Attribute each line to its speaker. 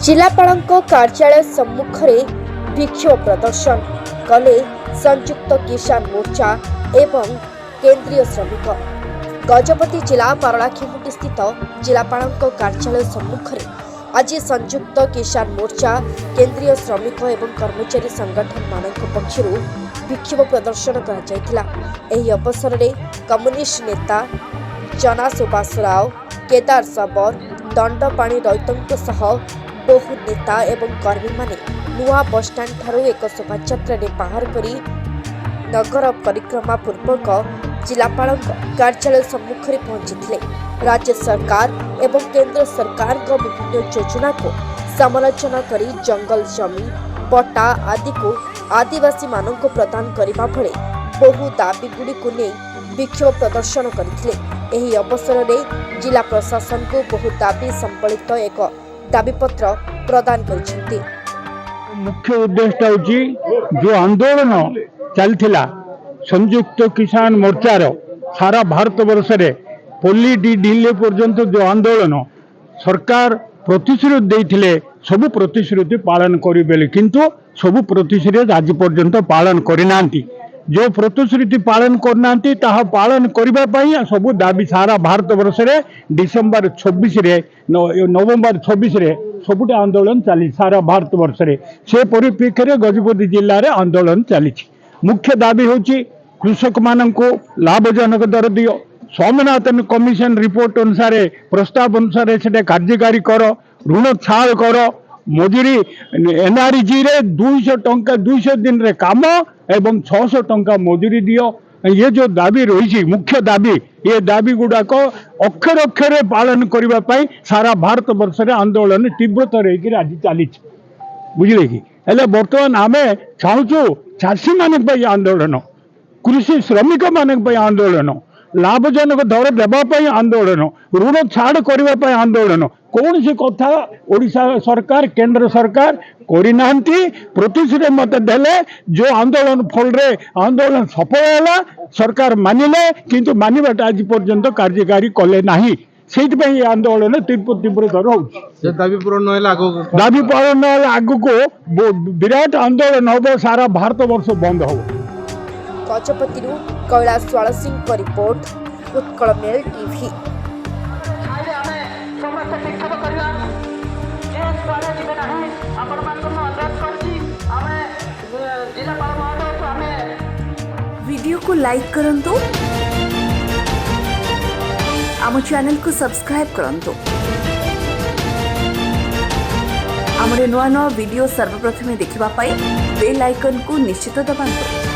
Speaker 1: जिलापालଙ୍କ कार्यालय सम्मुखरे विक्षोभ प्रदर्शन कले संयुक्त किसान मोर्चा एवं केंद्रीय श्रमिक। गजपति जिला पारलाखेमुंडी स्थित जिलापालଙ୍କ कार्यालय सम्मुखरे आज संयुक्त किसान मोर्चा केंद्रीय श्रमिक एवं कर्मचारी संगठन मानक पक्षरु विक्षोभ प्रदर्शन करा। एही अवसर में कम्युनिस्ट नेता जना सुभाष राव, केदार सबर, दंडपाणी रैतों सह बहु नेता एवं कर्मी माने नुआ बसस्टाण्ड ठारू एक शोभायात्रा बाहर करी नगर परिक्रमा पूर्वक जिलापालଙ୍କ कार्यालय सम्मुख में पहुंची राज्य सरकार एवं केंद्र सरकार को विभिन्न योजना को समालोचना करी जंगल जमी पट्टा आदि को आदिवासी मानक प्रदान करने भले बहु दाबी गुड़ी को नहीं विक्षोभ प्रदर्शन करथिले। एही अवसर में जिला प्रशासन को बहु दाबी संबलित एक दाबीपत्र प्रदान करिसेंती।
Speaker 2: मुख्य उद्देश्य होची जो आंदोलन चलथिला संयुक्त किसान मोर्चार सारा भारत वर्ष रे पोली दिल्ली पर्यंत जो आंदोलन सरकार प्रतिश्रुति देथिले सबु प्रतिश्रुति पालन करिबेले किंतु सबु प्रतिश्रुति आज पर्यंत पालन करिनांती। जो प्रतिश्रुति पालन करनांती ताहा पालन करिबा पई सबु दाबी सारा भारत वर्ष रे डिसेंबर 26 रे नवंबर 26 रे सबुटे आंदोलन चली सारा भारत वर्ष रे से परिप्रेक्षी रे गजपति जिल्ला रे आंदोलन चली। मुख्य दाबी होची कृषक माननको लाभजनक दर दियो, स्वामीनाथन कमिशन रिपोर्ट अनुसार प्रस्ताव अनुसार से कार्यकारी कर, ऋण छाड़ कर, मजूरी एनआरजी रे 200 टंका 200 दिन रे काम एवं 600 टंका मजूरी दियो। ये जो दाबी रही मुख्य दाबी ये दाबी गुड़ाक अक्षर अक्षर पालन करने सारा भारत वर्ष रे आंदोलन तीव्रतर आज चली बुझे कि हेले बर्तमान आम चाहूँ चाषी मान आंदोलन, कृषि श्रमिक मान आंदोलन, लाभजनक दर देवाई आंदोलन, ऋण छाड़ करने आंदोलन कौन सी कथा ओडिशा सरकार केंद्र सरकार करना प्रतिश्रुति मत देले जो आंदोलन फल रे आंदोलन सफल है सरकार मानिले किंतु मानिबाटा आज पर्यंत कार्यकारी कले नाही से आंदोलन तीव्रतर हो
Speaker 3: दाबी पूरण
Speaker 2: आगु को विराट आंदोलन हम सारा भारत वर्ष बंद हो।
Speaker 1: गजपति कैलाश वाल सिंह को report, Utkal mail TV.
Speaker 4: Video को लाइक करंतु, आम चैनल को सब्सक्राइब करंतु, आमरे नुआ नुआ वीडियो सर्वप्रथमे देखिबा पाई बेल आइकन को निश्चित दबाନ୍ତୁ।